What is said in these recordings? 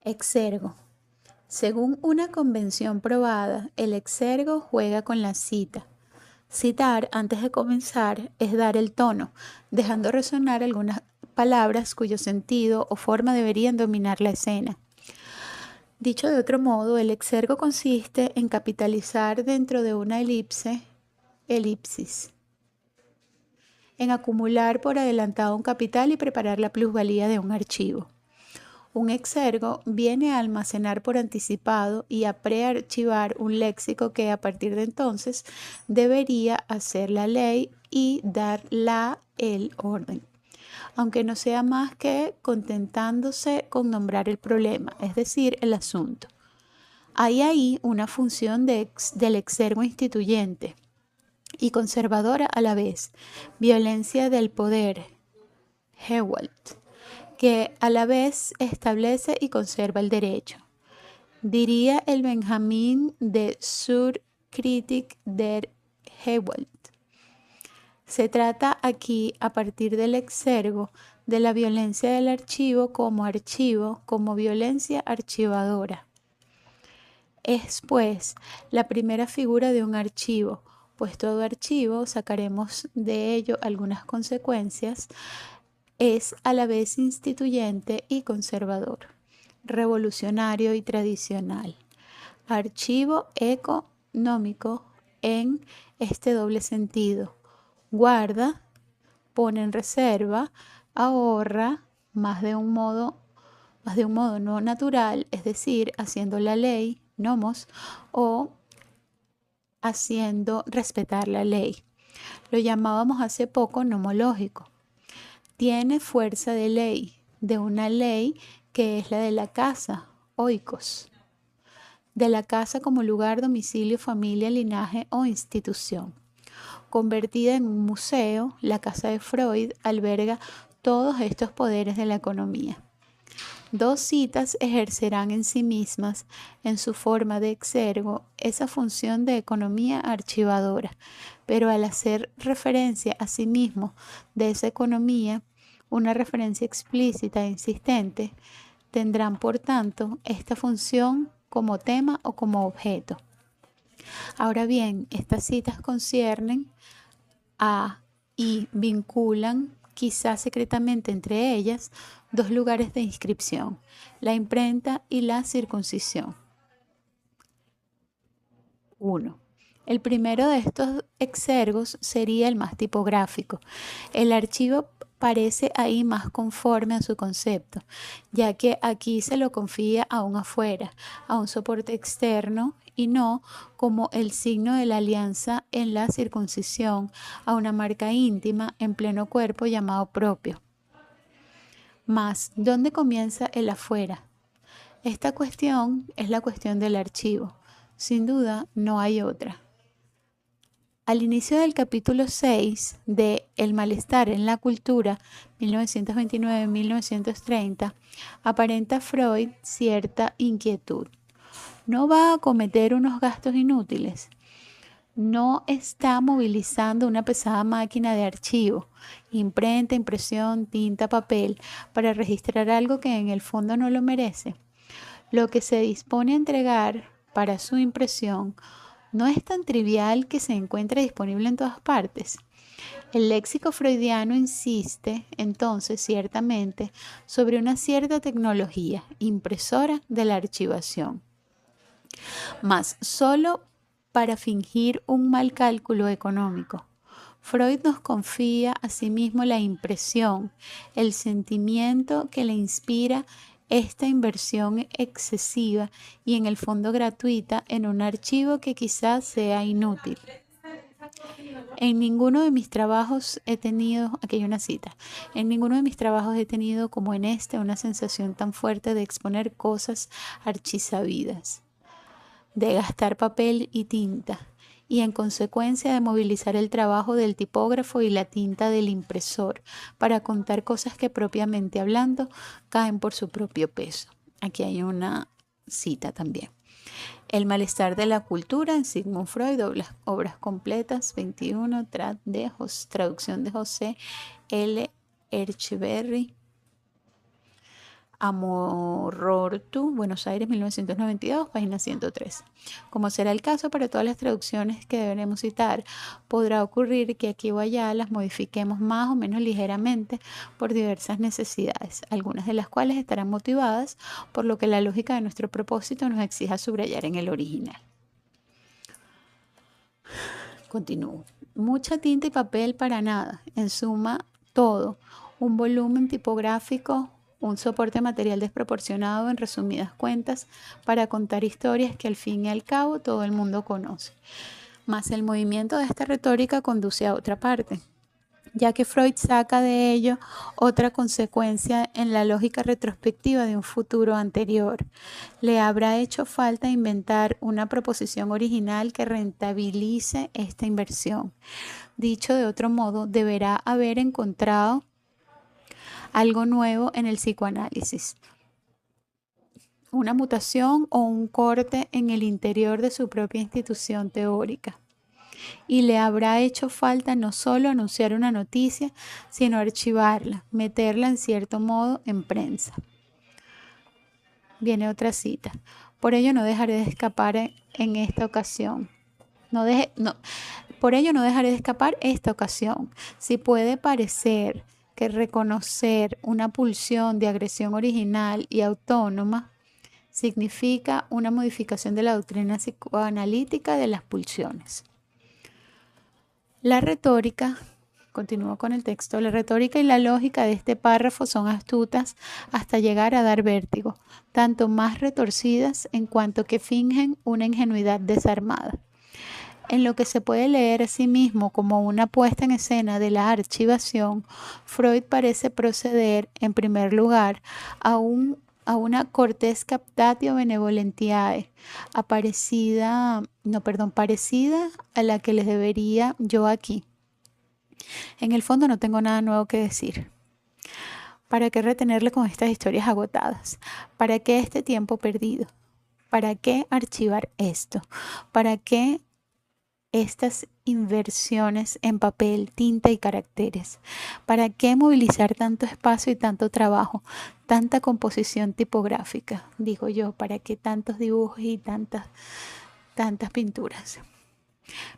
Exergo. Según una convención probada, el exergo juega con la cita. Citar antes de comenzar es dar el tono, dejando resonar algunas palabras cuyo sentido o forma deberían dominar la escena. Dicho de otro modo, el exergo consiste en capitalizar dentro de una elipsis, en acumular por adelantado un capital y preparar la plusvalía de un archivo. Un exergo viene a almacenar por anticipado y a prearchivar un léxico que a partir de entonces debería hacer la ley y dar el orden, aunque no sea más que contentándose con nombrar el problema, es decir, el asunto. Hay ahí una función del exergo instituyente y conservadora a la vez, violencia del poder, Gewalt, que a la vez establece y conserva el derecho. Diría el Benjamín de Zur Kritik der Gewalt. Se trata aquí, a partir del exergo, de la violencia del archivo, como violencia archivadora. Es, pues, la primera figura de un archivo, pues todo archivo, sacaremos de ello algunas consecuencias, es a la vez instituyente y conservador, revolucionario y tradicional. Archivo económico en este doble sentido. Guarda, pone en reserva, ahorra, más de un modo no natural, es decir, haciendo la ley, nomos, o haciendo respetar la ley. Lo llamábamos hace poco nomológico. Tiene fuerza de ley, de una ley que es la de la casa, oikos, de la casa como lugar, domicilio, familia, linaje o institución. Convertida en un museo, la casa de Freud alberga todos estos poderes de la economía. Dos citas ejercerán en sí mismas, en su forma de exergo, esa función de economía archivadora, pero al hacer referencia a sí mismo de esa economía, una referencia explícita e insistente, tendrán por tanto esta función como tema o como objeto. Ahora bien, estas citas conciernen a y vinculan, quizás secretamente entre ellas, dos lugares de inscripción, la imprenta y la circuncisión. 1. El primero de estos exergos sería el más tipográfico. El archivo parece ahí más conforme a su concepto, ya que aquí se lo confía aún afuera, a un soporte externo y no, como el signo de la alianza en la circuncisión, a una marca íntima en pleno cuerpo llamado propio. Mas, ¿dónde comienza el afuera? Esta cuestión es la cuestión del archivo. Sin duda, no hay otra. Al inicio del capítulo 6 de El malestar en la cultura, 1929-1930, aparenta Freud cierta inquietud. No va a cometer unos gastos inútiles. No está movilizando una pesada máquina de archivo, imprenta, impresión, tinta, papel, para registrar algo que en el fondo no lo merece. Lo que se dispone a entregar para su impresión no es tan trivial que se encuentre disponible en todas partes. El léxico freudiano insiste, entonces, ciertamente, sobre una cierta tecnología impresora de la archivación, mas solo para fingir un mal cálculo económico. Freud nos confía asimismo la impresión, el sentimiento que le inspira esta inversión excesiva y en el fondo gratuita en un archivo que quizás sea inútil. En ninguno de mis trabajos he tenido, aquí hay una cita, en ninguno de mis trabajos he tenido como en este una sensación tan fuerte de exponer cosas archisabidas, de gastar papel y tinta, y en consecuencia de movilizar el trabajo del tipógrafo y la tinta del impresor para contar cosas que propiamente hablando caen por su propio peso. Aquí hay una cita también. El malestar de la cultura en Sigmund Freud, obras completas, 21, traducción de José L. Ercheverry. Amorortu, Buenos Aires, 1992, página 103. Como será el caso para todas las traducciones que deberemos citar, podrá ocurrir que aquí o allá las modifiquemos más o menos ligeramente por diversas necesidades, algunas de las cuales estarán motivadas por lo que la lógica de nuestro propósito nos exija subrayar en el original. Continúo. Mucha tinta y papel para nada, en suma, todo. Un volumen tipográfico, un soporte material desproporcionado, en resumidas cuentas, para contar historias que al fin y al cabo todo el mundo conoce. Mas el movimiento de esta retórica conduce a otra parte, ya que Freud saca de ello otra consecuencia en la lógica retrospectiva de un futuro anterior. Le habrá hecho falta inventar una proposición original que rentabilice esta inversión. Dicho de otro modo, deberá haber encontrado algo nuevo en el psicoanálisis, una mutación o un corte en el interior de su propia institución teórica. Y le habrá hecho falta no solo anunciar una noticia, sino archivarla, meterla en cierto modo en prensa. Viene otra cita. Por ello no dejaré de escapar en esta ocasión. Por ello no dejaré de escapar esta ocasión. Si puede parecer que reconocer una pulsión de agresión original y autónoma significa una modificación de la doctrina psicoanalítica de las pulsiones. La retórica, continúo con el texto, la retórica y la lógica de este párrafo son astutas hasta llegar a dar vértigo, tanto más retorcidas en cuanto que fingen una ingenuidad desarmada. En lo que se puede leer a sí mismo como una puesta en escena de la archivación, Freud parece proceder, en primer lugar, a una cortés captatio benevolentiae, parecida a la que les debería yo aquí. En el fondo no tengo nada nuevo que decir. ¿Para qué retenerle con estas historias agotadas? ¿Para qué este tiempo perdido? ¿Para qué archivar esto? ¿Para qué estas inversiones en papel, tinta y caracteres? ¿Para qué movilizar tanto espacio y tanto trabajo, tanta composición tipográfica? Digo yo, ¿para qué tantos dibujos y tantas pinturas?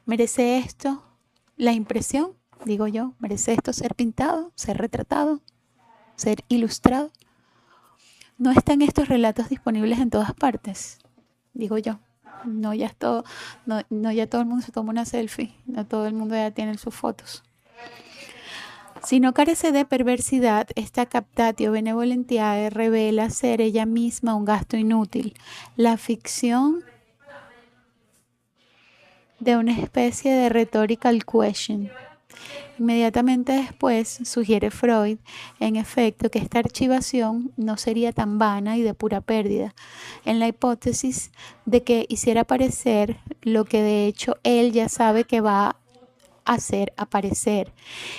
¿Merece esto la impresión? Digo yo, ¿merece esto ser pintado, ser retratado, ser ilustrado? ¿No están estos relatos disponibles en todas partes? Digo yo. No ya todo el mundo se toma una selfie, no todo el mundo ya tiene sus fotos. Si no carece de perversidad, esta captatio benevolentiae revela ser ella misma un gasto inútil, la ficción de una especie de rhetorical question. Inmediatamente después sugiere Freud, en efecto, que esta archivación no sería tan vana y de pura pérdida, en la hipótesis de que hiciera aparecer lo que de hecho él ya sabe que va a hacer aparecer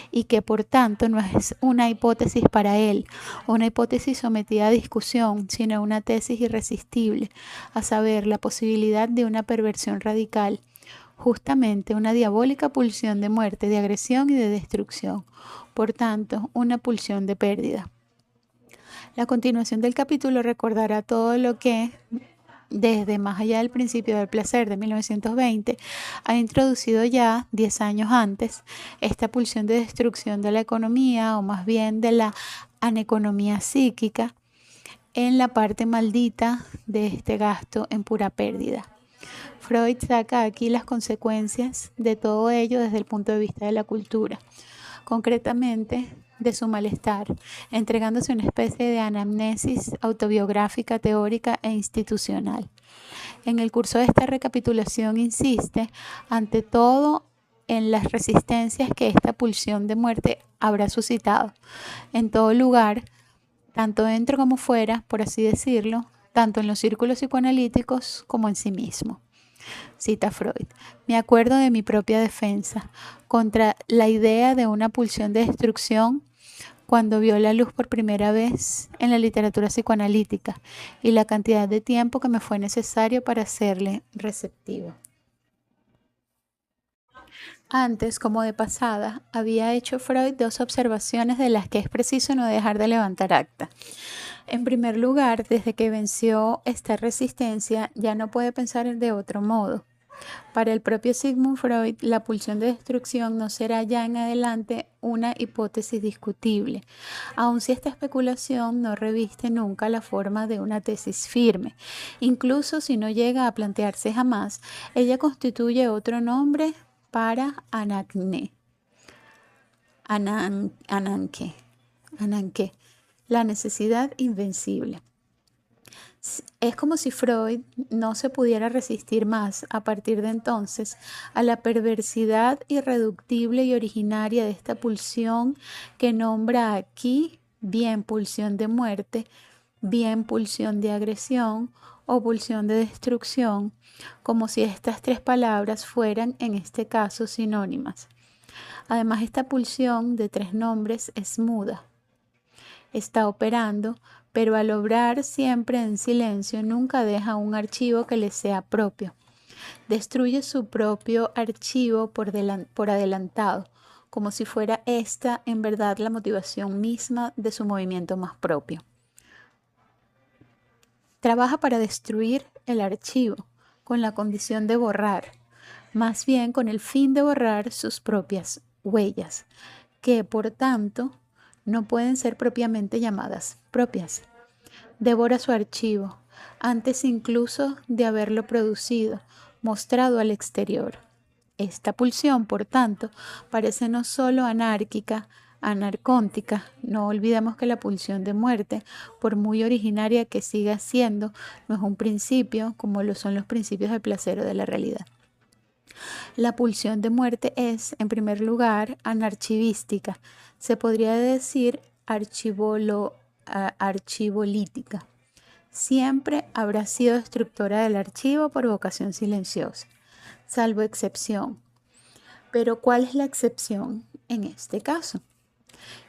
y que por tanto no es una hipótesis para él, una hipótesis sometida a discusión, sino una tesis irresistible, a saber, la posibilidad de una perversión radical, justamente una diabólica pulsión de muerte, de agresión y de destrucción, por tanto, una pulsión de pérdida. La continuación del capítulo recordará todo lo que, desde Más allá del principio del placer de 1920, ha introducido ya 10 años antes esta pulsión de destrucción de la economía, o más bien de la aneconomía psíquica, en la parte maldita de este gasto en pura pérdida. Freud saca aquí las consecuencias de todo ello desde el punto de vista de la cultura, concretamente de su malestar, entregándose una especie de anamnesis autobiográfica, teórica e institucional. En el curso de esta recapitulación insiste, ante todo, en las resistencias que esta pulsión de muerte habrá suscitado, en todo lugar, tanto dentro como fuera, por así decirlo, tanto en los círculos psicoanalíticos como en sí mismo. Cita Freud: me acuerdo de mi propia defensa contra la idea de una pulsión de destrucción cuando vio la luz por primera vez en la literatura psicoanalítica y la cantidad de tiempo que me fue necesario para hacerle receptivo. Antes, como de pasada, había hecho Freud 2 observaciones de las que es preciso no dejar de levantar acta. En primer lugar, desde que venció esta resistencia, ya no puede pensar de otro modo. Para el propio Sigmund Freud, la pulsión de destrucción no será ya en adelante una hipótesis discutible, aun si esta especulación no reviste nunca la forma de una tesis firme. Incluso si no llega a plantearse jamás, ella constituye otro nombre para Ananke, la necesidad invencible. Es como si Freud no se pudiera resistir más a partir de entonces a la perversidad irreductible y originaria de esta pulsión que nombra aquí bien pulsión de muerte, bien pulsión de agresión o pulsión de destrucción, como si estas tres palabras fueran en este caso sinónimas. Además, esta pulsión de tres nombres es muda. Está operando, pero al obrar siempre en silencio nunca deja un archivo que le sea propio. Destruye su propio archivo por adelantado, como si fuera esta en verdad la motivación misma de su movimiento más propio. Trabaja para destruir el archivo, con la condición de borrar, más bien con el fin de borrar sus propias huellas, que por tanto no pueden ser propiamente llamadas propias. Devora su archivo, antes incluso de haberlo producido, mostrado al exterior. Esta pulsión, por tanto, parece no solo anárquica, anarcóntica. No olvidemos que la pulsión de muerte, por muy originaria que siga siendo, no es un principio como lo son los principios del placer o de la realidad. La pulsión de muerte es, en primer lugar, anarchivística. Se podría decir archivolítica. Siempre habrá sido destructora del archivo por vocación silenciosa, salvo excepción. Pero ¿cuál es la excepción en este caso?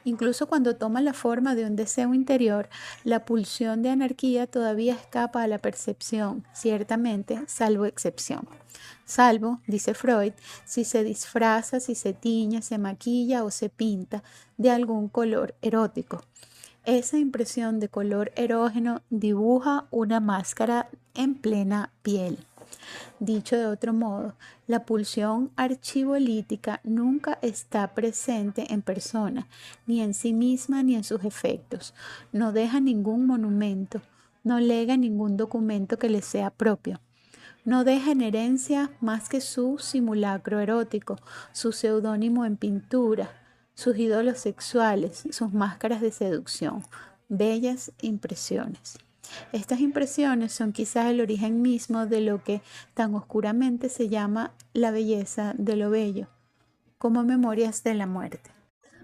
Incluso cuando toma la forma de un deseo interior, la pulsión de anarquía todavía escapa a la percepción, ciertamente, salvo excepción. Salvo, dice Freud, si se disfraza, si se tiñe, se maquilla o se pinta de algún color erótico. Esa impresión de color erógeno dibuja una máscara en plena piel. Dicho de otro modo, la pulsión archivolítica nunca está presente en persona, ni en sí misma ni en sus efectos. No deja ningún monumento, no lega ningún documento que le sea propio. No deja en herencia más que su simulacro erótico, su seudónimo en pintura, sus ídolos sexuales, sus máscaras de seducción, bellas impresiones. Estas impresiones son quizás el origen mismo de lo que tan oscuramente se llama la belleza de lo bello, como memorias de la muerte.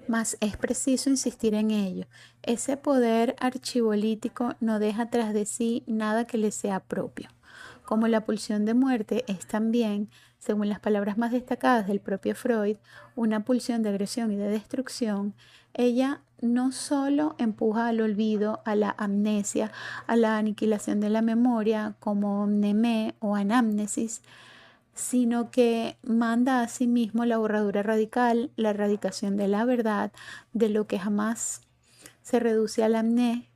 Mas es preciso insistir en ello. Ese poder archivolítico no deja tras de sí nada que le sea propio. Como la pulsión de muerte es también, según las palabras más destacadas del propio Freud, una pulsión de agresión y de destrucción, ella no solo empuja al olvido, a la amnesia, a la aniquilación de la memoria como mnemé o anamnesis, sino que manda a sí mismo la borradura radical, la erradicación de la verdad, de lo que jamás se reduce a la mneme,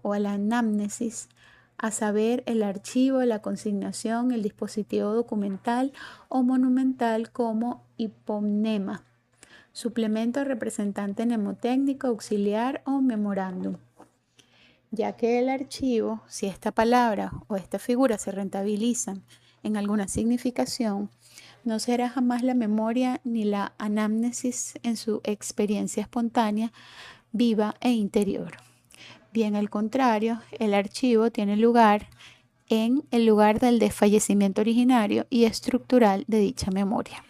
o a la anamnesis, a saber, el archivo, la consignación, el dispositivo documental o monumental como hipomnema, suplemento representante mnemotécnico, auxiliar o memorándum. Ya que el archivo, si esta palabra o esta figura se rentabilizan en alguna significación, no será jamás la memoria ni la anamnesis en su experiencia espontánea, viva e interior. Bien al contrario, el archivo tiene lugar en el lugar del desfallecimiento originario y estructural de dicha memoria.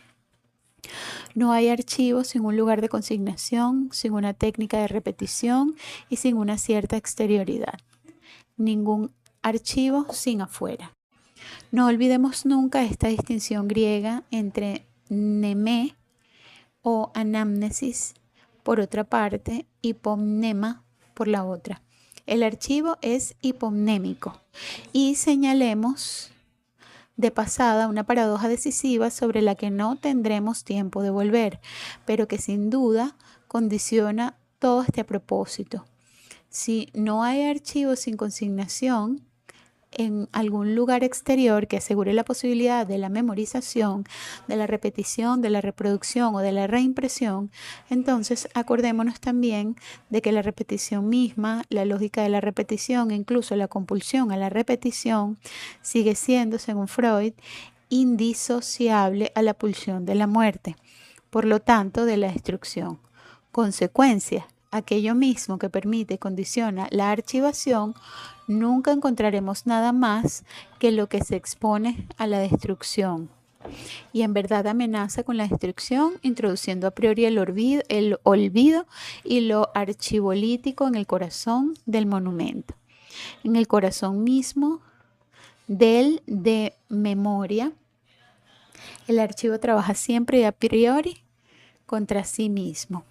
No hay archivo sin un lugar de consignación, sin una técnica de repetición y sin una cierta exterioridad. Ningún archivo sin afuera. No olvidemos nunca esta distinción griega entre mnemé o anamnesis por otra parte, hipomnema por la otra. El archivo es hipomnémico y señalemos de pasada una paradoja decisiva sobre la que no tendremos tiempo de volver, pero que sin duda condiciona todo este propósito. Si no hay archivos sin consignación en algún lugar exterior que asegure la posibilidad de la memorización, de la repetición, de la reproducción o de la reimpresión, entonces acordémonos también de que la repetición misma, la lógica de la repetición e incluso la compulsión a la repetición sigue siendo, según Freud, indisociable a la pulsión de la muerte, por lo tanto de la destrucción. Consecuencia: aquello mismo que permite y condiciona la archivación, nunca encontraremos nada más que lo que se expone a la destrucción y en verdad amenaza con la destrucción, introduciendo a priori el olvido y lo archivolítico en el corazón del monumento, en el corazón mismo del de memoria. El archivo trabaja siempre y a priori contra sí mismo.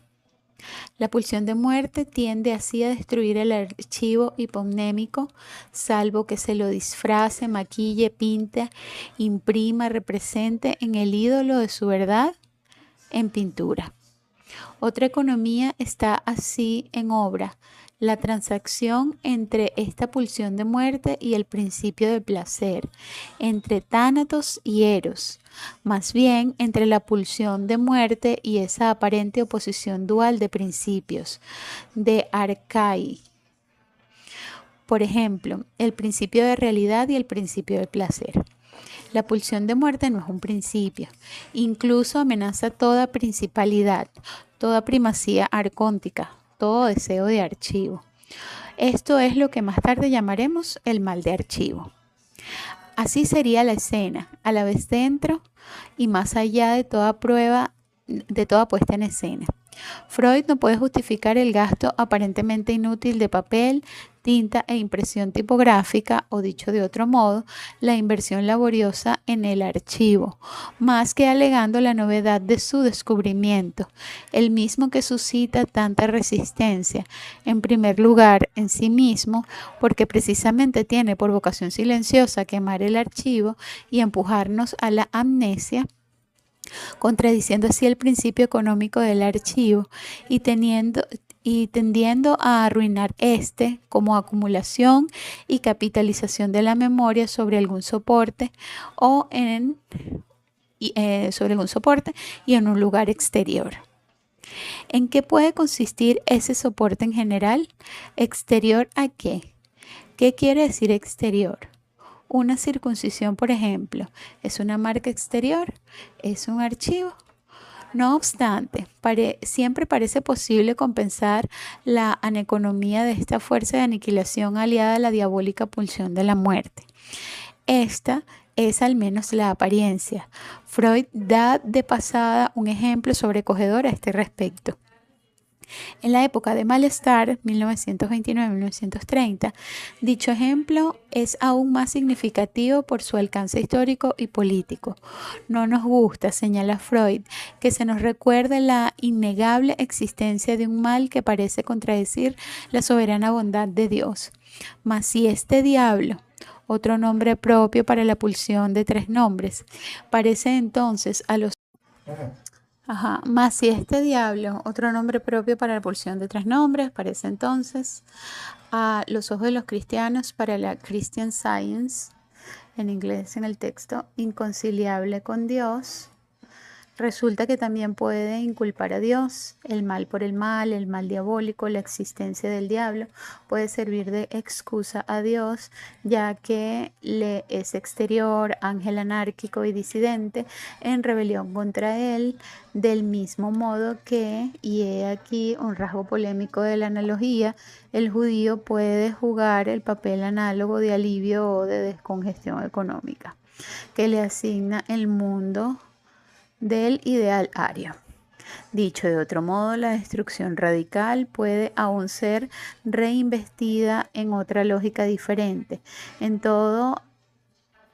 La pulsión de muerte tiende así a destruir el archivo hiponémico, salvo que se lo disfrace, maquille, pinte, imprima, represente en el ídolo de su verdad en pintura. Otra economía está así en obra: la transacción entre esta pulsión de muerte y el principio de placer, entre tánatos y eros, más bien entre la pulsión de muerte y esa aparente oposición dual de principios, de arcai. Por ejemplo, el principio de realidad y el principio de placer. La pulsión de muerte no es un principio, incluso amenaza toda principalidad, toda primacía arcóntica, todo deseo de archivo. Esto es lo que más tarde llamaremos el mal de archivo. Así sería la escena, a la vez dentro y más allá de toda prueba, de toda puesta en escena. Freud no puede justificar el gasto aparentemente inútil de papel, tinta e impresión tipográfica, o dicho de otro modo, la inversión laboriosa en el archivo, más que alegando la novedad de su descubrimiento, el mismo que suscita tanta resistencia, en primer lugar en sí mismo, porque precisamente tiene por vocación silenciosa quemar el archivo y empujarnos a la amnesia, contradiciendo así el principio económico del archivo y tendiendo a arruinar este como acumulación y capitalización de la memoria sobre algún soporte y en un lugar exterior. ¿En qué puede consistir ese soporte en general? ¿Exterior a qué? ¿Qué quiere decir exterior? Una circuncisión, por ejemplo, ¿es una marca exterior? ¿Es un archivo? No obstante, siempre parece posible compensar la aneconomía de esta fuerza de aniquilación aliada a la diabólica pulsión de la muerte. Esta es al menos la apariencia. Freud da de pasada un ejemplo sobrecogedor a este respecto. En la época de malestar, 1929-1930, dicho ejemplo es aún más significativo por su alcance histórico y político. No nos gusta, señala Freud, que se nos recuerde la innegable existencia de un mal que parece contradecir la soberana bondad de Dios. Mas si este diablo, otro nombre propio para la pulsión de tres nombres, parece entonces a los Más si este diablo, otro nombre propio para la pulsión de tres nombres, parece entonces a los ojos de los cristianos para la Christian Science, en inglés en el texto, inconciliable con Dios. Resulta que también puede inculpar a Dios, el mal por el mal diabólico, la existencia del diablo, puede servir de excusa a Dios, ya que le es exterior, ángel anárquico y disidente, en rebelión contra él, del mismo modo que, y he aquí un rasgo polémico de la analogía, el judío puede jugar el papel análogo de alivio o de descongestión económica que le asigna el mundo del ideal ario. Dicho de otro modo, la destrucción radical puede aún ser reinvestida en otra lógica diferente, en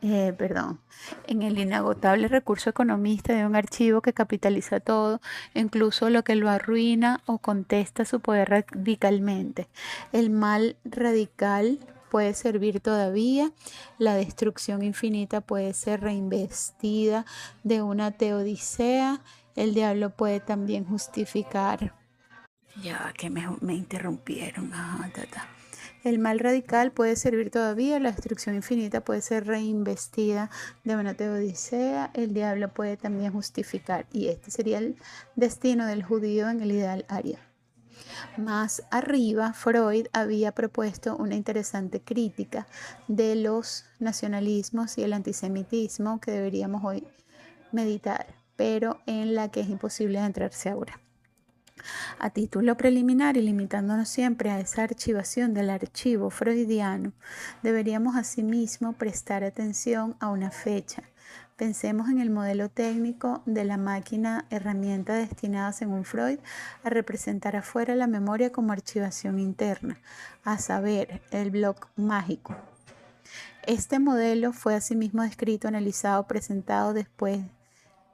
el inagotable recurso economista de un archivo que capitaliza todo, incluso lo que lo arruina o contesta su poder radicalmente. El mal radical puede servir todavía, la destrucción infinita puede ser reinvestida de una teodicea, el diablo puede también justificar Ya que me interrumpieron. Ajá, El mal radical puede servir todavía, la destrucción infinita puede ser reinvestida de una teodicea, el diablo puede también justificar, y este sería el destino del judío en el ideal aria. Más arriba, Freud había propuesto una interesante crítica de los nacionalismos y el antisemitismo que deberíamos hoy meditar, pero en la que es imposible adentrarse ahora. A título preliminar y limitándonos siempre a esa archivación del archivo freudiano, deberíamos asimismo prestar atención a una fecha. Pensemos en el modelo técnico de la máquina herramienta destinada, según Freud, a representar afuera la memoria como archivación interna, a saber, el bloc mágico. Este modelo fue asimismo descrito, analizado, presentado después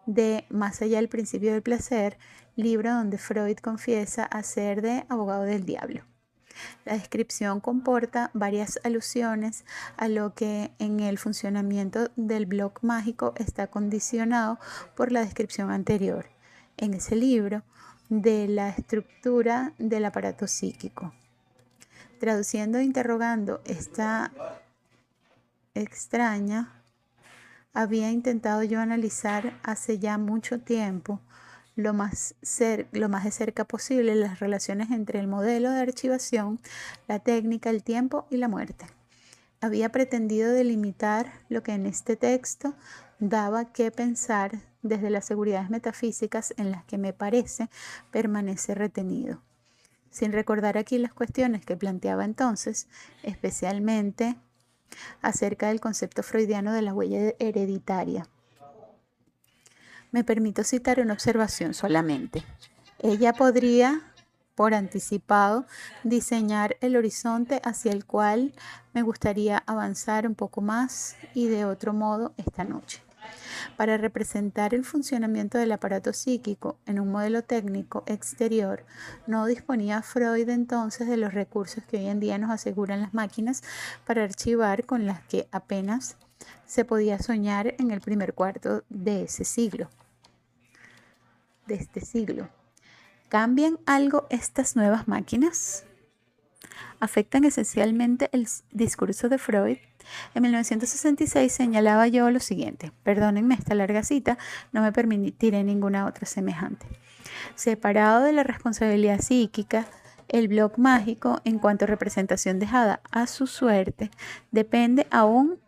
de Más allá del principio del placer, libro donde Freud confiesa hacer de abogado del diablo. La descripción comporta varias alusiones a lo que en el funcionamiento del bloc mágico está condicionado por la descripción anterior, en ese libro, de la estructura del aparato psíquico. Traduciendo e interrogando esta extraña, había intentado yo analizar hace ya mucho tiempo lo más de cerca posible las relaciones entre el modelo de archivación, la técnica, el tiempo y la muerte. Había pretendido delimitar lo que en este texto daba que pensar desde las seguridades metafísicas en las que me parece permanece retenido. Sin recordar aquí las cuestiones que planteaba entonces, especialmente acerca del concepto freudiano de la huella hereditaria. Me permito citar una observación solamente. Ella podría, por anticipado, diseñar el horizonte hacia el cual me gustaría avanzar un poco más y de otro modo esta noche. Para representar el funcionamiento del aparato psíquico en un modelo técnico exterior, no disponía Freud entonces de los recursos que hoy en día nos aseguran las máquinas para archivar, con las que apenas se podía soñar en el primer cuarto de este siglo. ¿Cambian algo estas nuevas máquinas? ¿Afectan esencialmente el discurso de Freud? En 1966 señalaba yo lo siguiente. Perdónenme esta larga cita, no me permitiré ninguna otra semejante. Separado de la responsabilidad psíquica, el bloc mágico, en cuanto a representación dejada a su suerte, depende aún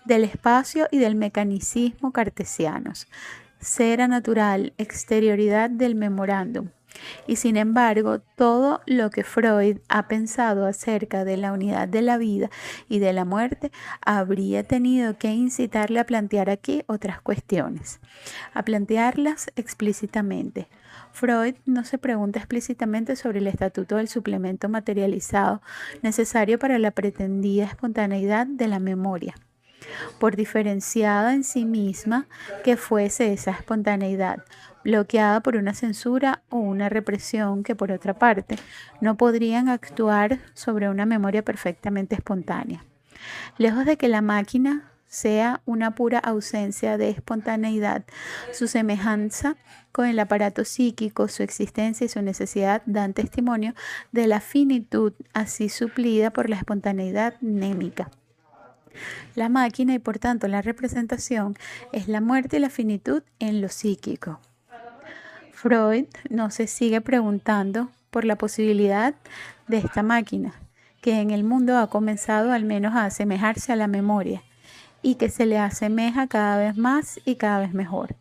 del espacio y del mecanicismo cartesianos. Cera natural, exterioridad del memorándum. Y sin embargo, todo lo que Freud ha pensado acerca de la unidad de la vida y de la muerte habría tenido que incitarle a plantear aquí otras cuestiones, a plantearlas explícitamente. Freud no se pregunta explícitamente sobre el estatuto del suplemento materializado necesario para la pretendida espontaneidad de la memoria, por diferenciada en sí misma que fuese esa espontaneidad, bloqueada por una censura o una represión que, por otra parte, no podrían actuar sobre una memoria perfectamente espontánea. Lejos de que la máquina sea una pura ausencia de espontaneidad, su semejanza con el aparato psíquico, su existencia y su necesidad dan testimonio de la finitud así suplida por la espontaneidad mnémica. La máquina y por tanto la representación es la muerte y la finitud en lo psíquico. Freud no se sigue preguntando por la posibilidad de esta máquina, que en el mundo ha comenzado al menos a asemejarse a la memoria y que se le asemeja cada vez más y cada vez mejor.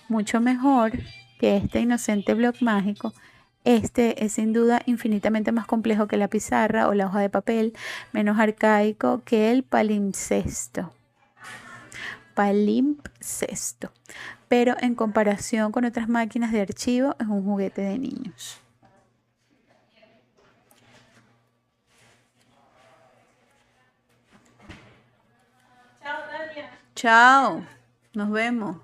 Mucho mejor que este inocente bloc mágico. Este es sin duda infinitamente más complejo que la pizarra o la hoja de papel, menos arcaico que el palimpsesto. Pero en comparación con otras máquinas de archivo es un juguete de niños. Chao, Tania. Chao, nos vemos.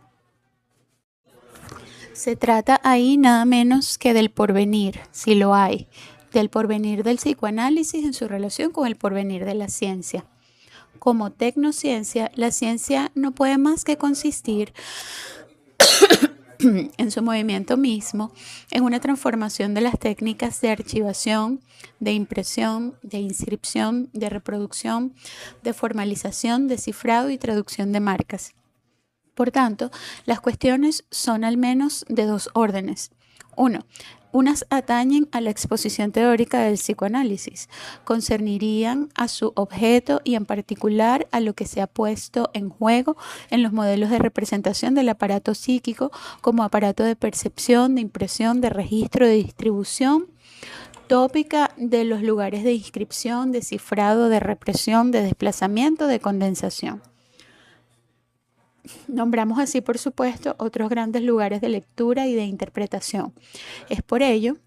Se trata ahí nada menos que del porvenir, si lo hay, del porvenir del psicoanálisis en su relación con el porvenir de la ciencia. Como tecnociencia, la ciencia no puede más que consistir en su movimiento mismo, es una transformación de las técnicas de archivación, de impresión, de inscripción, de reproducción, de formalización, de cifrado y traducción de marcas. Por tanto, las cuestiones son al menos de dos órdenes. Unas atañen a la exposición teórica del psicoanálisis, concernirían a su objeto y en particular a lo que se ha puesto en juego en los modelos de representación del aparato psíquico como aparato de percepción, de impresión, de registro, de distribución tópica de los lugares de inscripción, de cifrado, de represión, de desplazamiento, de condensación. Nombramos así, por supuesto, otros grandes lugares de lectura y de interpretación. Es por ello,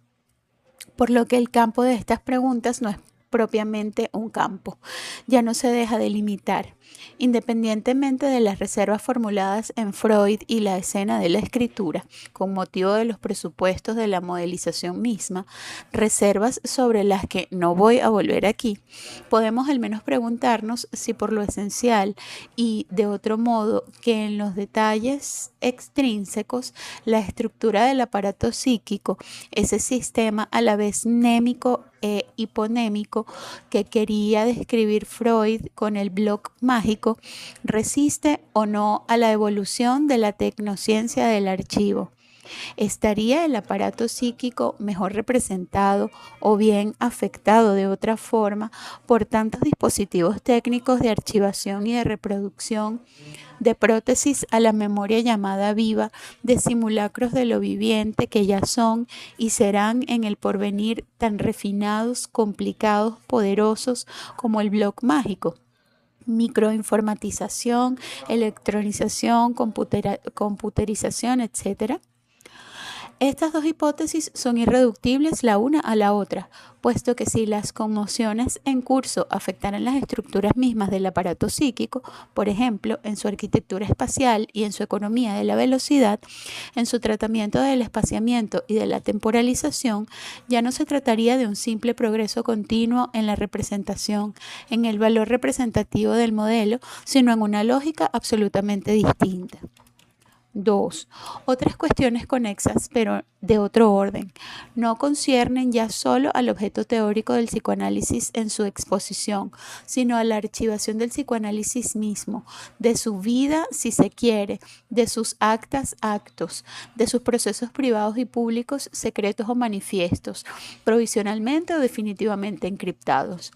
por lo que el campo de estas preguntas no es propiamente un campo, ya no se deja de limitar. Independientemente de las reservas formuladas en Freud y la escena de la escritura, con motivo de los presupuestos de la modelización misma, reservas sobre las que no voy a volver aquí, podemos al menos preguntarnos si por lo esencial y de otro modo que en los detalles extrínsecos, la estructura del aparato psíquico, ese sistema a la vez némico e hiponémico que quería describir Freud con el bloc mágico, resiste o no a la evolución de la tecnociencia del archivo. ¿Estaría el aparato psíquico mejor representado o bien afectado de otra forma por tantos dispositivos técnicos de archivación y de reproducción, de prótesis a la memoria llamada viva, de simulacros de lo viviente que ya son y serán en el porvenir tan refinados, complicados, poderosos como el bloc mágico? Microinformatización, electronización, computerización, etc. Estas dos hipótesis son irreductibles la una a la otra, puesto que si las conmociones en curso afectaran las estructuras mismas del aparato psíquico, por ejemplo, en su arquitectura espacial y en su economía de la velocidad, en su tratamiento del espaciamiento y de la temporalización, ya no se trataría de un simple progreso continuo en la representación, en el valor representativo del modelo, sino en una lógica absolutamente distinta. 2. Otras cuestiones conexas, pero de otro orden, no conciernen ya solo al objeto teórico del psicoanálisis en su exposición, sino a la archivación del psicoanálisis mismo, de su vida, si se quiere, de sus actos, de sus procesos privados y públicos, secretos o manifiestos, provisionalmente o definitivamente encriptados.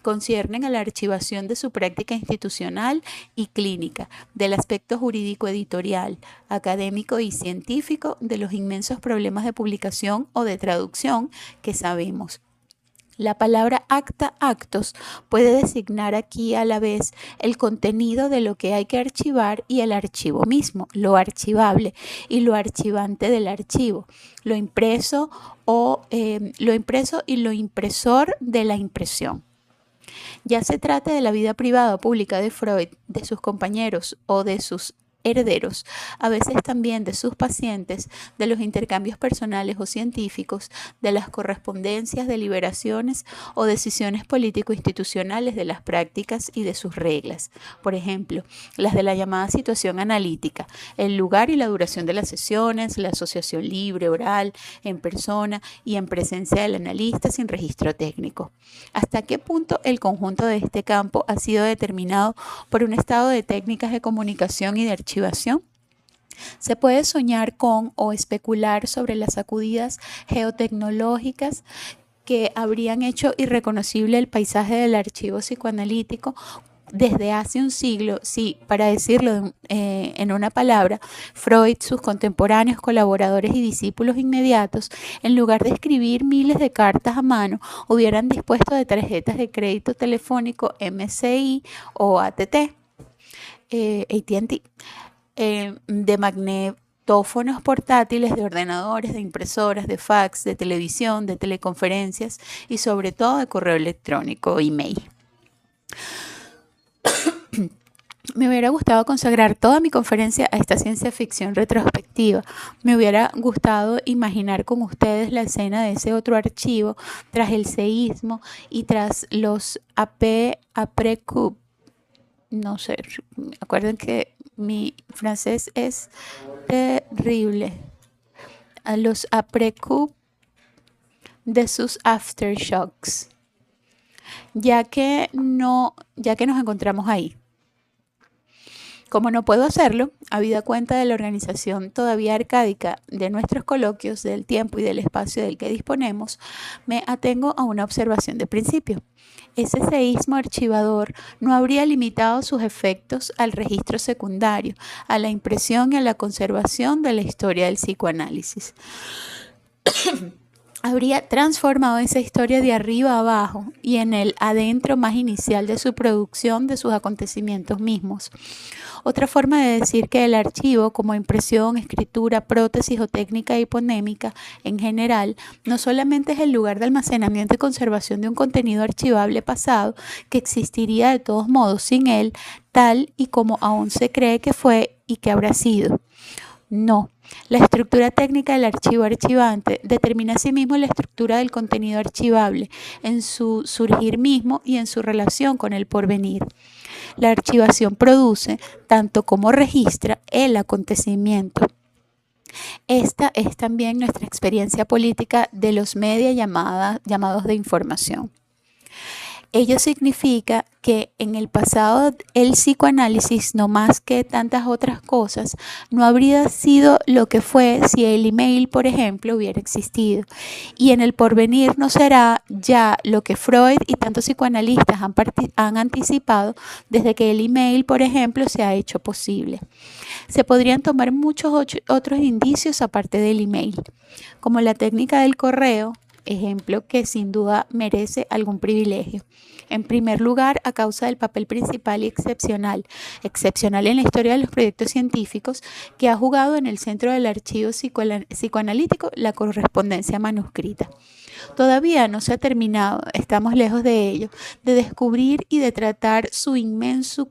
Conciernen a la archivación de su práctica institucional y clínica, del aspecto jurídico editorial, académico y científico, de los inmensos problemas de publicación o de traducción que sabemos. La palabra actos puede designar aquí a la vez el contenido de lo que hay que archivar y el archivo mismo, lo archivable y lo archivante del archivo, lo impreso y lo impresor de la impresión. Ya se trate de la vida privada o pública de Freud, de sus compañeros o de sus herederos, a veces también de sus pacientes, de los intercambios personales o científicos, de las correspondencias, deliberaciones o decisiones político-institucionales de las prácticas y de sus reglas. Por ejemplo, las de la llamada situación analítica, el lugar y la duración de las sesiones, la asociación libre, oral, en persona y en presencia del analista sin registro técnico. ¿Hasta qué punto el conjunto de este campo ha sido determinado por un estado de técnicas de comunicación y de archivación? Se puede soñar con o especular sobre las sacudidas geotecnológicas que habrían hecho irreconocible el paisaje del archivo psicoanalítico desde hace un siglo, si, para decirlo en una palabra, Freud, sus contemporáneos, colaboradores y discípulos inmediatos, en lugar de escribir miles de cartas a mano, hubieran dispuesto de tarjetas de crédito telefónico MCI o AT&T, de magnetófonos portátiles, de ordenadores, de impresoras, de fax, de televisión, de teleconferencias y sobre todo de correo electrónico, email. Me hubiera gustado consagrar toda mi conferencia a esta ciencia ficción retrospectiva. Me hubiera gustado imaginar con ustedes la escena de ese otro archivo tras el seísmo y tras los après-coup. No sé, acuerden que Mi francés es terrible. A los après-coup de sus aftershocks. Ya que nos encontramos ahí. Como no puedo hacerlo, habida cuenta de la organización todavía arcádica de nuestros coloquios, del tiempo y del espacio del que disponemos, me atengo a una observación de principio. Ese seísmo archivador no habría limitado sus efectos al registro secundario, a la impresión y a la conservación de la historia del psicoanálisis. Habría transformado esa historia de arriba a abajo y en el adentro más inicial de su producción, de sus acontecimientos mismos. Otra forma de decir que el archivo, como impresión, escritura, prótesis o técnica hiponémica en general, no solamente es el lugar de almacenamiento y conservación de un contenido archivable pasado que existiría de todos modos sin él, tal y como aún se cree que fue y que habrá sido. No. La estructura técnica del archivo archivante determina asimismo la estructura del contenido archivable en su surgir mismo y en su relación con el porvenir. La archivación produce, tanto como registra, el acontecimiento. Esta es también nuestra experiencia política de los media llamados de información. Ello significa que en el pasado el psicoanálisis, no más que tantas otras cosas, no habría sido lo que fue si el email, por ejemplo, hubiera existido. Y en el porvenir no será ya lo que Freud y tantos psicoanalistas han anticipado desde que el email, por ejemplo, se ha hecho posible. Se podrían tomar muchos otros indicios aparte del email, como la técnica del correo, ejemplo que sin duda merece algún privilegio. En primer lugar, a causa del papel principal y excepcional en la historia de los proyectos científicos que ha jugado en el centro del archivo psicoanalítico la correspondencia manuscrita. Todavía no se ha terminado, estamos lejos de ello, de descubrir y de tratar su inmenso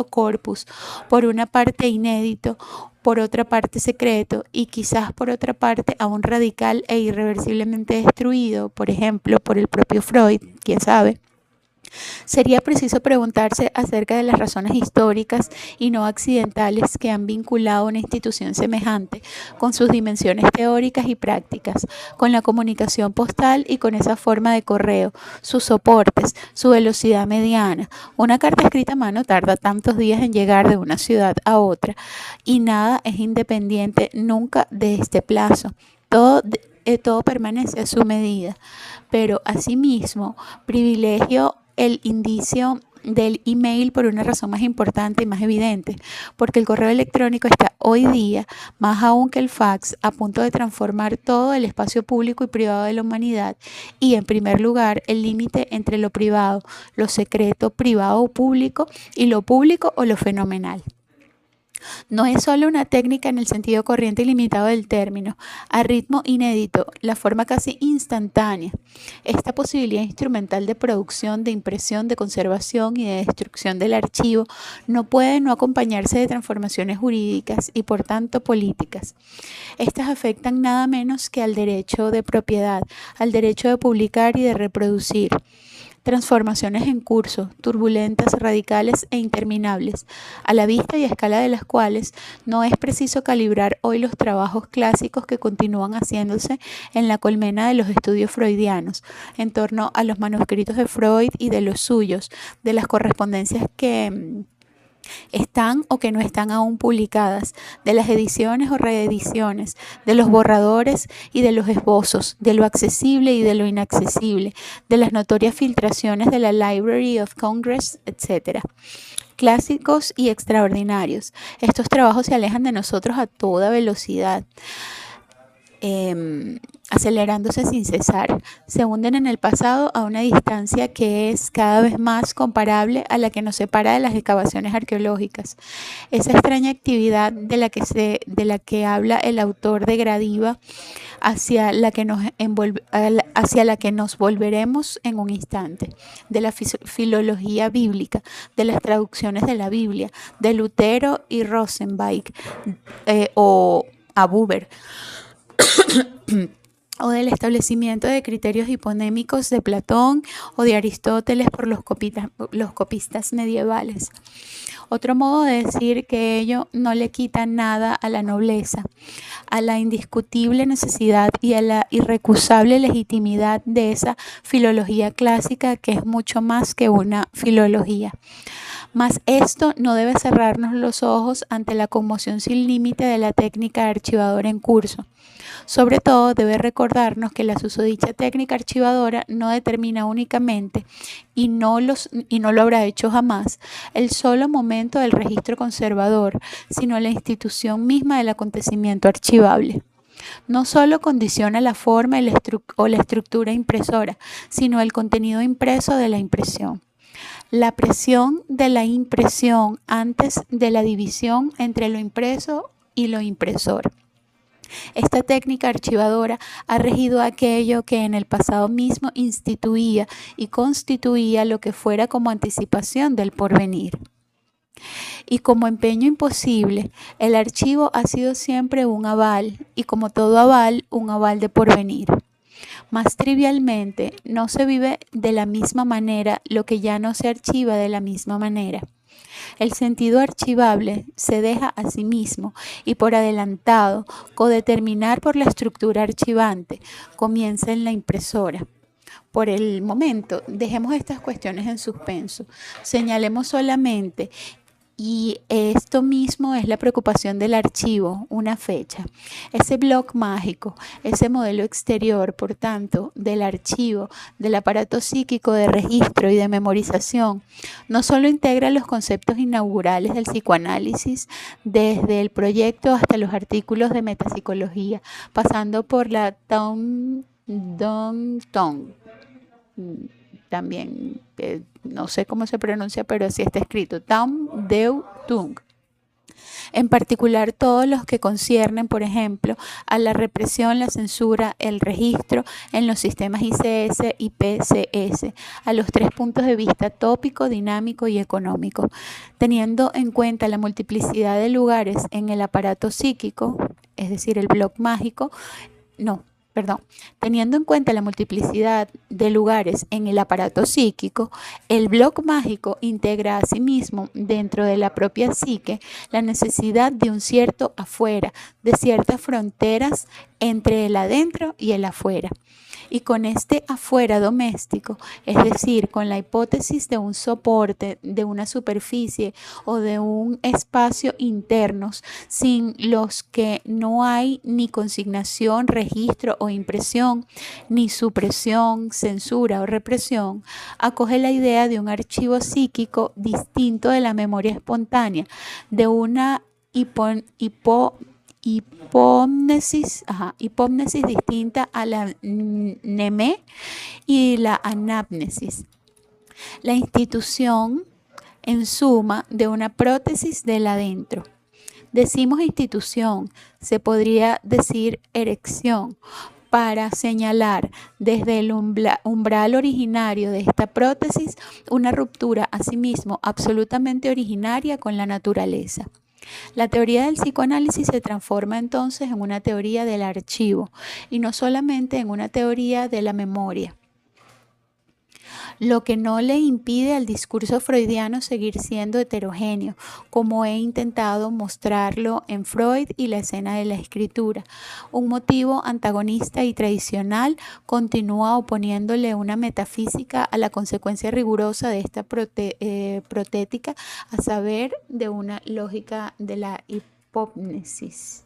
corpus, por una parte inédito, por otra parte secreto y quizás por otra parte aún radical e irreversiblemente destruido, por ejemplo, por el propio Freud, quién sabe. Sería preciso preguntarse acerca de las razones históricas y no accidentales que han vinculado una institución semejante, con sus dimensiones teóricas y prácticas, con la comunicación postal y con esa forma de correo, sus soportes, su velocidad mediana. Una carta escrita a mano tarda tantos días en llegar de una ciudad a otra, y nada es independiente nunca de este plazo. Todo permanece a su medida, pero asimismo privilegio el indicio del email por una razón más importante y más evidente, porque el correo electrónico está hoy día, más aún que el fax, a punto de transformar todo el espacio público y privado de la humanidad y, en primer lugar, el límite entre lo privado, lo secreto, privado o público, y lo público o lo fenomenal. No es solo una técnica en el sentido corriente y limitado del término, a ritmo inédito, la forma casi instantánea. Esta posibilidad instrumental de producción, de impresión, de conservación y de destrucción del archivo no puede no acompañarse de transformaciones jurídicas y por tanto políticas. Estas afectan nada menos que al derecho de propiedad, al derecho de publicar y de reproducir. Transformaciones en curso, turbulentas, radicales e interminables, a la vista y a escala de las cuales no es preciso calibrar hoy los trabajos clásicos que continúan haciéndose en la colmena de los estudios freudianos, en torno a los manuscritos de Freud y de los suyos, de las correspondencias que están o que no están aún publicadas, de las ediciones o reediciones, de los borradores y de los esbozos, de lo accesible y de lo inaccesible, de las notorias filtraciones de la Library of Congress, etc. Clásicos y extraordinarios. Estos trabajos se alejan de nosotros a toda velocidad, acelerándose sin cesar, se hunden en el pasado a una distancia que es cada vez más comparable a la que nos separa de las excavaciones arqueológicas. Esa extraña actividad de la que habla el autor de Gradiva, hacia la que nos volveremos en un instante, de la filología bíblica, de las traducciones de la Biblia, de Lutero y Rosenweig o a Buber. o del establecimiento de criterios hiponémicos de Platón o de Aristóteles por los copistas medievales. Otro modo de decir que ello no le quita nada a la nobleza, a la indiscutible necesidad y a la irrecusable legitimidad de esa filología clásica que es mucho más que una filología. Mas esto no debe cerrarnos los ojos ante la conmoción sin límite de la técnica archivadora en curso. Sobre todo debe recordarnos que la susodicha técnica archivadora no determina únicamente, y no lo habrá hecho jamás, el solo momento del registro conservador, sino la institución misma del acontecimiento archivable. No solo condiciona la forma o la estructura impresora, sino el contenido impreso de la impresión. La presión de la impresión antes de la división entre lo impreso y lo impresor. Esta técnica archivadora ha regido aquello que en el pasado mismo instituía y constituía lo que fuera como anticipación del porvenir. Y como empeño imposible, el archivo ha sido siempre un aval, y como todo aval, un aval de porvenir. Más trivialmente, no se vive de la misma manera lo que ya no se archiva de la misma manera. El sentido archivable se deja a sí mismo y por adelantado codeterminar por la estructura archivante, comienza en la impresora. Por el momento, dejemos estas cuestiones en suspenso. Señalemos solamente, y esto mismo es la preocupación del archivo, una fecha. Ese bloc mágico, ese modelo exterior, por tanto, del archivo, del aparato psíquico de registro y de memorización, no solo integra los conceptos inaugurales del psicoanálisis, desde el proyecto hasta los artículos de metapsicología, pasando por la Tom también, no sé cómo se pronuncia, pero así está escrito, Tam Deu Tung. En particular todos los que conciernen, por ejemplo, a la represión, la censura, el registro en los sistemas ICS y PCS, a los 3 puntos de vista tópico, dinámico y económico, teniendo en cuenta la multiplicidad de lugares en el aparato psíquico, es decir, el bloc mágico, teniendo en cuenta la multiplicidad de lugares en el aparato psíquico, el bloc mágico integra a sí mismo dentro de la propia psique la necesidad de un cierto afuera, de ciertas fronteras entre el adentro y el afuera. Y con este afuera doméstico, es decir, con la hipótesis de un soporte, de una superficie o de un espacio internos, sin los que no hay ni consignación, registro o impresión, ni supresión, censura o represión, acoge la idea de un archivo psíquico distinto de la memoria espontánea, de una hipómnesis distinta a la mnemé y la anamnesis. La institución, en suma, de una prótesis del adentro. Decimos institución, se podría decir erección, para señalar desde el umbral originario de esta prótesis una ruptura asimismo absolutamente originaria con la naturaleza. La teoría del psicoanálisis se transforma entonces en una teoría del archivo y no solamente en una teoría de la memoria, lo que no le impide al discurso freudiano seguir siendo heterogéneo, como he intentado mostrarlo en Freud y la escena de la escritura. Un motivo antagonista y tradicional continúa oponiéndole una metafísica a la consecuencia rigurosa de esta protética, a saber, de una lógica de la hipómnesis.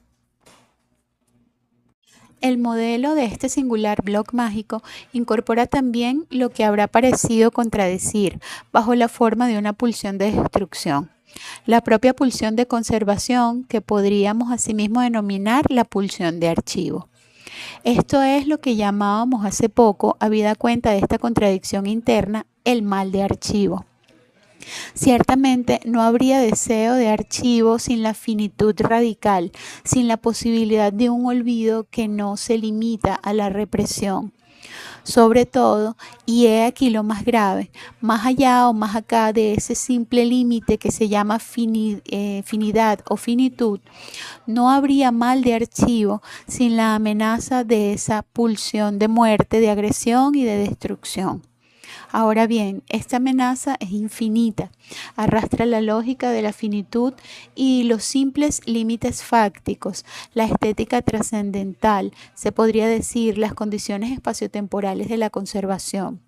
El modelo de este singular bloc mágico incorpora también lo que habrá parecido contradecir, bajo la forma de una pulsión de destrucción, la propia pulsión de conservación, que podríamos asimismo denominar la pulsión de archivo. Esto es lo que llamábamos hace poco, habida cuenta de esta contradicción interna, el mal de archivo. Ciertamente no habría deseo de archivo sin la finitud radical, sin la posibilidad de un olvido que no se limita a la represión. Sobre todo, y he aquí lo más grave, más allá o más acá de ese simple límite que se llama finidad o finitud, no habría mal de archivo sin la amenaza de esa pulsión de muerte, de agresión y de destrucción. Ahora bien, esta amenaza es infinita, arrastra la lógica de la finitud y los simples límites fácticos, la estética trascendental, se podría decir las condiciones espaciotemporales de la conservación.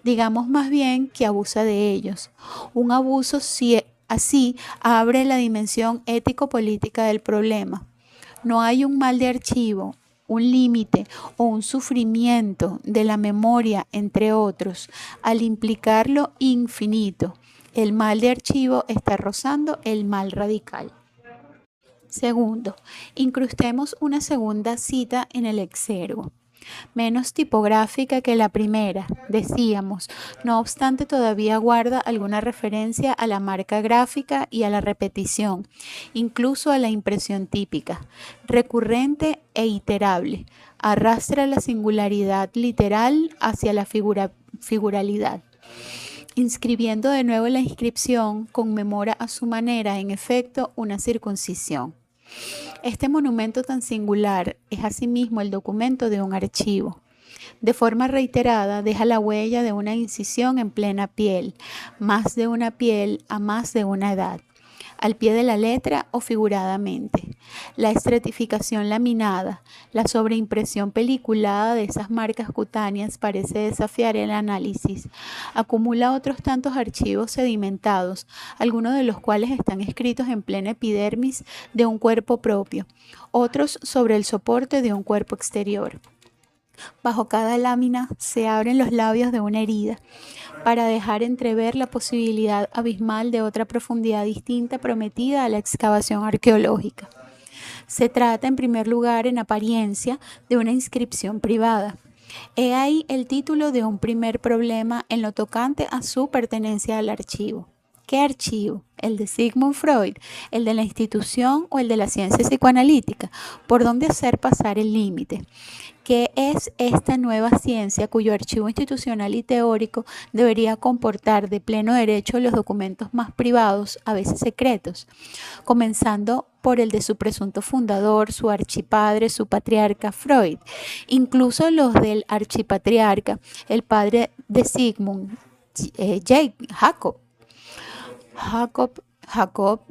Digamos más bien que abusa de ellos. Un abuso así abre la dimensión ético-política del problema. No hay un mal de archivo, un límite o un sufrimiento de la memoria, entre otros, al implicar lo infinito. El mal de archivo está rozando el mal radical. Segundo, incrustemos una segunda cita en el exergo. Menos tipográfica que la primera, decíamos, no obstante todavía guarda alguna referencia a la marca gráfica y a la repetición, incluso a la impresión típica, recurrente e iterable, arrastra la singularidad literal hacia la figuralidad. Inscribiendo de nuevo la inscripción, conmemora a su manera, en efecto, una circuncisión. Este monumento tan singular es asimismo el documento de un archivo. De forma reiterada deja la huella de una incisión en plena piel, más de una piel a más de una edad, al pie de la letra o figuradamente. La estratificación laminada, la sobreimpresión peliculada de esas marcas cutáneas parece desafiar el análisis. Acumula otros tantos archivos sedimentados, algunos de los cuales están escritos en plena epidermis de un cuerpo propio, otros sobre el soporte de un cuerpo exterior. Bajo cada lámina se abren los labios de una herida para dejar entrever la posibilidad abismal de otra profundidad distinta prometida a la excavación arqueológica. Se trata, en primer lugar, en apariencia, de una inscripción privada. He ahí el título de un primer problema en lo tocante a su pertenencia al archivo. ¿Qué archivo? ¿El de Sigmund Freud? ¿El de la institución o el de la ciencia psicoanalítica? ¿Por dónde hacer pasar el límite? ¿Qué es esta nueva ciencia cuyo archivo institucional y teórico debería comportar de pleno derecho los documentos más privados, a veces secretos, comenzando por el de su presunto fundador, su archipadre, su patriarca Freud, incluso los del archipatriarca, el padre de Sigmund, Jacob,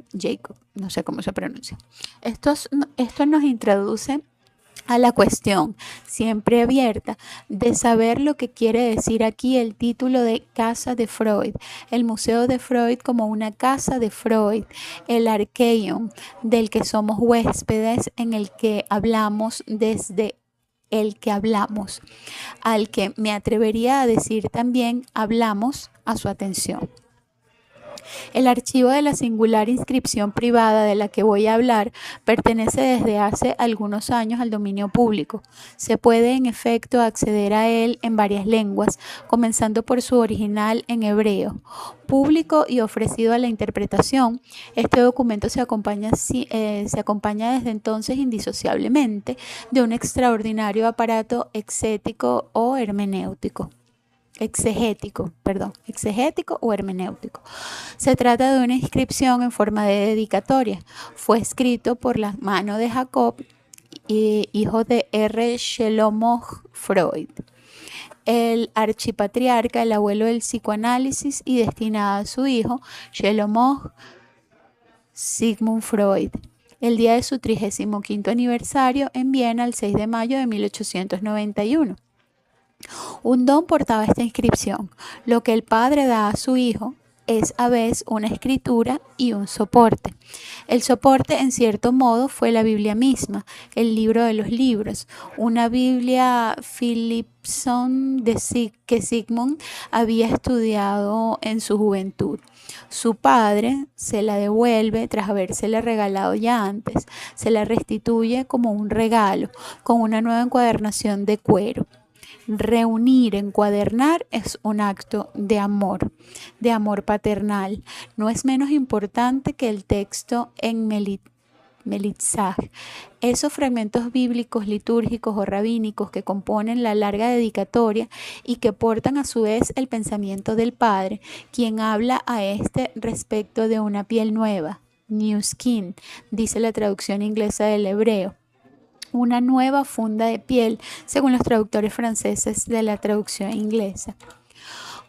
no sé cómo se pronuncia. Esto nos introduce a la cuestión, siempre abierta, de saber lo que quiere decir aquí el título de Casa de Freud, el Museo de Freud como una casa de Freud, el Archeion, del que somos huéspedes, en el que hablamos desde el que hablamos, al que me atrevería a decir también hablamos a su atención. El archivo de la singular inscripción privada de la que voy a hablar pertenece desde hace algunos años al dominio público. Se puede, en efecto, acceder a él en varias lenguas, comenzando por su original en hebreo. Público y ofrecido a la interpretación, este documento se acompaña desde entonces indisociablemente de un extraordinario aparato exegético o hermenéutico. Exegético o hermenéutico. Se trata de una inscripción en forma de dedicatoria. Fue escrito por la mano de Jacob, hijo de R. Shelomoh Freud, el archipatriarca, el abuelo del psicoanálisis, y destinada a su hijo, Shelomoh Sigmund Freud, el día de su 35º aniversario en Viena, el 6 de mayo de 1891. Un don portaba esta inscripción. Lo que el padre da a su hijo es a vez una escritura y un soporte. El soporte, en cierto modo, fue la Biblia misma, el libro de los libros, una Biblia Philipson que Sigmund había estudiado en su juventud. Su padre se la devuelve tras habérsela regalado ya antes, se la restituye como un regalo, con una nueva encuadernación de cuero. Reunir, encuadernar es un acto de amor paternal. No es menos importante que el texto en Melitzah. Esos fragmentos bíblicos, litúrgicos o rabínicos que componen la larga dedicatoria y que portan a su vez el pensamiento del Padre, quien habla a este respecto de una piel nueva, new skin, dice la traducción inglesa del hebreo. Una nueva funda de piel, según los traductores franceses de la traducción inglesa.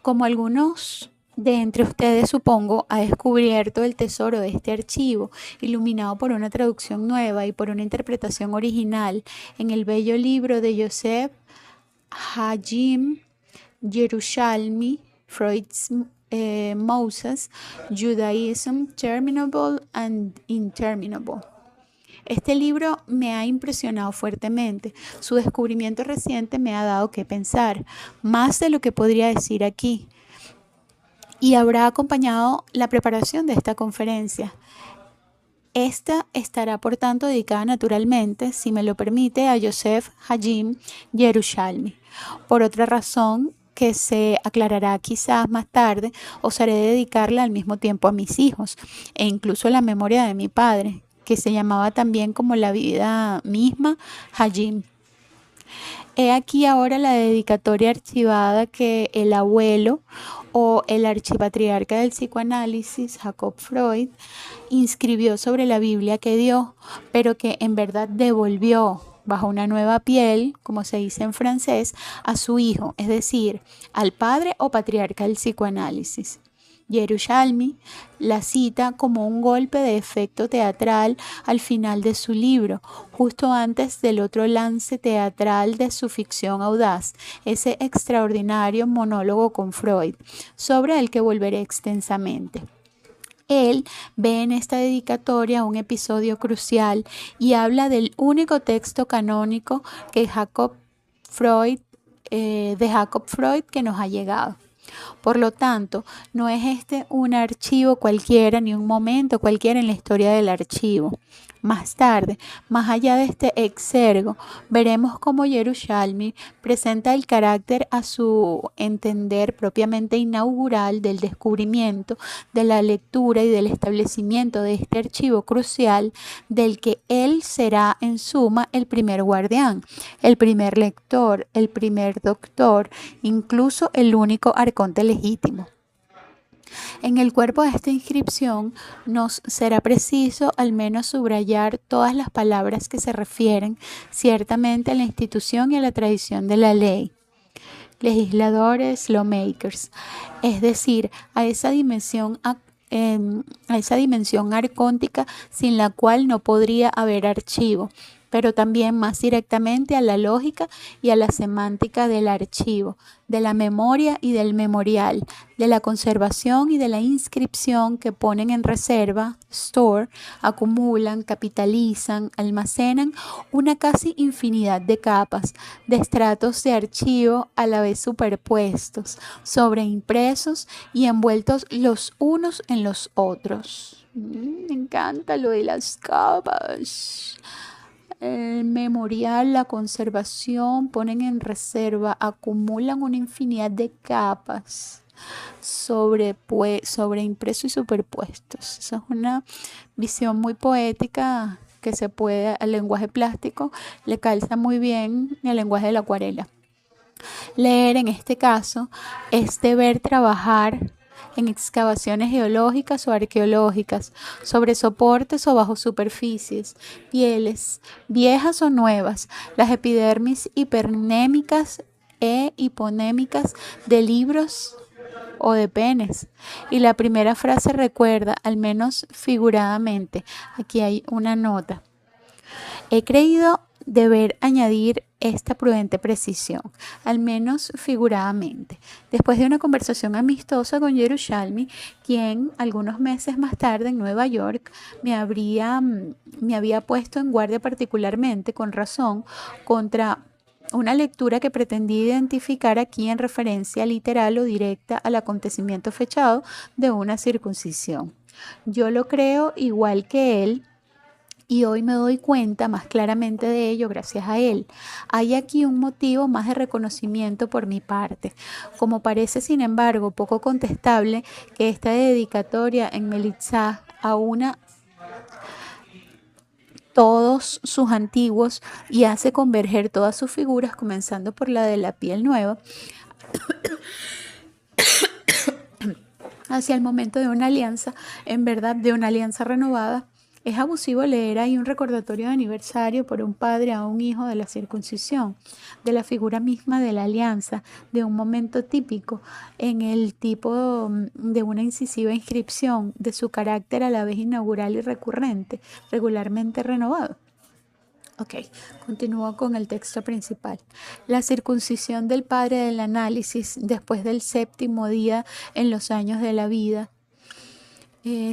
Como algunos de entre ustedes, supongo, ha descubierto el tesoro de este archivo, iluminado por una traducción nueva y por una interpretación original en el bello libro de Yosef Hajim Yerushalmi, Freud's Moses, Judaism Terminable and Interminable. Este libro me ha impresionado fuertemente. Su descubrimiento reciente me ha dado que pensar, más de lo que podría decir aquí, y habrá acompañado la preparación de esta conferencia. Esta estará, por tanto, dedicada naturalmente, si me lo permite, a Yosef Hajim Yerushalmi. Por otra razón, que se aclarará quizás más tarde, osaré dedicarla al mismo tiempo a mis hijos e incluso a la memoria de mi padre, que se llamaba también como la vida misma, Hajim. He aquí ahora la dedicatoria archivada que el abuelo o el archipatriarca del psicoanálisis, Jacob Freud, inscribió sobre la Biblia que dio, pero que en verdad devolvió bajo una nueva piel, como se dice en francés, a su hijo, es decir, al padre o patriarca del psicoanálisis. Yerushalmi la cita como un golpe de efecto teatral al final de su libro, justo antes del otro lance teatral de su ficción audaz, ese extraordinario monólogo con Freud, sobre el que volveré extensamente. Él ve en esta dedicatoria un episodio crucial y habla del único texto canónico de Jacob Freud que nos ha llegado. Por lo tanto, no es este un archivo cualquiera ni un momento cualquiera en la historia del archivo. Más tarde, más allá de este exergo, veremos cómo Yerushalmi presenta el carácter a su entender propiamente inaugural del descubrimiento, de la lectura y del establecimiento de este archivo crucial del que él será en suma el primer guardián, el primer lector, el primer doctor, incluso el único arconte legítimo. En el cuerpo de esta inscripción nos será preciso al menos subrayar todas las palabras que se refieren ciertamente a la institución y a la tradición de la ley. Legisladores, lawmakers, es decir, a esa dimensión arcóntica sin la cual no podría haber archivo, pero también más directamente a la lógica y a la semántica del archivo, de la memoria y del memorial, de la conservación y de la inscripción que ponen en reserva, store, acumulan, capitalizan, almacenan una casi infinidad de capas, de estratos de archivo a la vez superpuestos, sobreimpresos y envueltos los unos en los otros. Me encanta lo de las capas. El memorial, la conservación, ponen en reserva, acumulan una infinidad de capas sobreimpresos y superpuestos. Esa es una visión muy poética que se puede, al lenguaje plástico le calza muy bien el lenguaje de la acuarela. Leer en este caso es deber trabajar en excavaciones geológicas o arqueológicas, sobre soportes o bajo superficies, pieles, viejas o nuevas, las epidermis hipernémicas e hiponémicas de libros o de penes. Y la primera frase recuerda, al menos figuradamente, aquí hay una nota. He creído deber añadir esta prudente precisión, al menos figuradamente, después de una conversación amistosa con Yerushalmi, quien algunos meses más tarde en Nueva York me había puesto en guardia particularmente, con razón, contra una lectura que pretendía identificar aquí en referencia literal o directa al acontecimiento fechado de una circuncisión. Yo lo creo igual que él, y hoy me doy cuenta más claramente de ello gracias a él. Hay aquí un motivo más de reconocimiento por mi parte. Como parece, sin embargo, poco contestable que esta dedicatoria en Melitzah a una todos sus antiguos y hace converger todas sus figuras, comenzando por la de la piel nueva, hacia el momento de una alianza, en verdad de una alianza renovada. Es abusivo leer ahí un recordatorio de aniversario por un padre a un hijo de la circuncisión, de la figura misma de la alianza, de un momento típico en el tipo de una incisiva inscripción de su carácter a la vez inaugural y recurrente, regularmente renovado. Ok, continúo con el texto principal. La circuncisión del padre del análisis después del séptimo día en los años de la vida.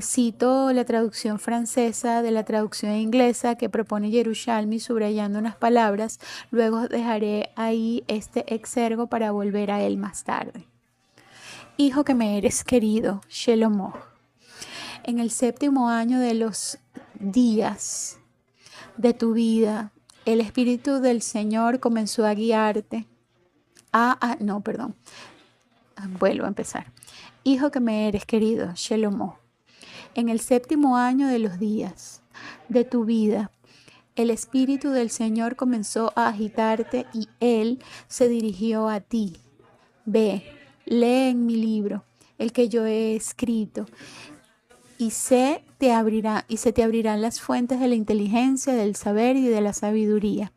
Cito la traducción francesa de la traducción inglesa que propone Yerushalmi subrayando unas palabras. Luego dejaré ahí este exergo para volver a él más tarde. Hijo que me eres querido, Shelomo. En el séptimo año de los días de tu vida, el Espíritu del Señor comenzó a guiarte. Vuelvo a empezar. Hijo que me eres querido, Shelomo. En el séptimo año de los días de tu vida, el Espíritu del Señor comenzó a agitarte y Él se dirigió a ti. Ve, lee en mi libro, el que yo he escrito, y se te abrirán las fuentes de la inteligencia, del saber y de la sabiduría.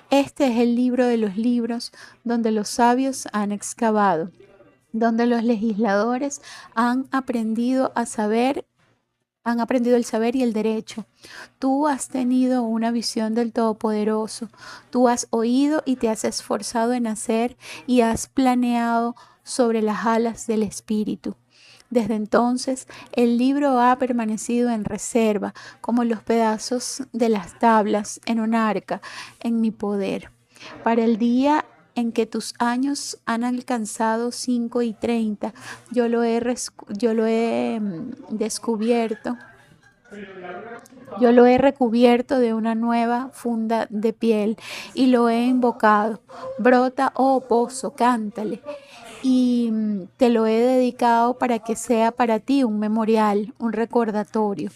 Este es el libro de los libros donde los sabios han excavado, donde los legisladores han aprendido el saber y el derecho. Tú has tenido una visión del Todopoderoso. Tú has oído y te has esforzado en hacer y has planeado sobre las alas del Espíritu. Desde entonces, el libro ha permanecido en reserva, como los pedazos de las tablas en un arca, en mi poder. Para el día en que tus años han alcanzado 5 y 30, yo lo he descubierto. Yo lo he recubierto de una nueva funda de piel y lo he invocado. Brota, oh pozo, cántale. Y te lo he dedicado para que sea para ti un memorial, un recordatorio.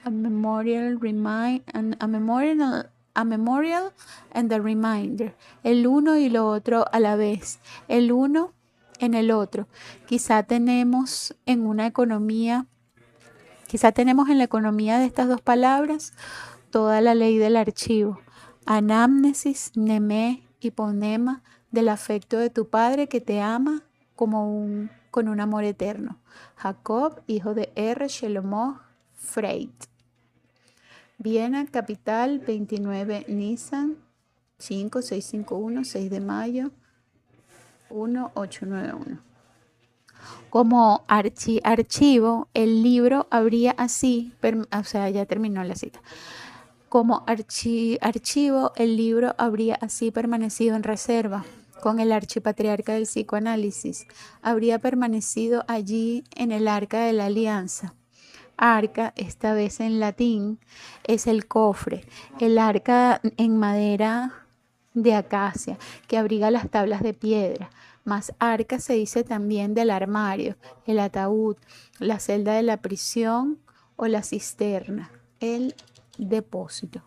A memorial and the reminder. El uno y lo otro a la vez. El uno en el otro. Quizá tenemos en la economía de estas dos palabras toda la ley del archivo. Anamnesis, nemé y ponema del afecto de tu padre que te ama con un amor eterno. Jacob, hijo de Shelomo Freit. Viena, capital, 29 Nisan, 5651, 6 de mayo, 1891. Como archivo, el libro habría así, ya terminó la cita. Como archivo, el libro habría así permanecido en reserva con el archipatriarca del psicoanálisis. Habría permanecido allí en el arca de la alianza. Arca, esta vez en latín, es el cofre. El arca en madera de acacia que abriga las tablas de piedra. Más arca se dice también del armario, el ataúd, la celda de la prisión o la cisterna, el depósito.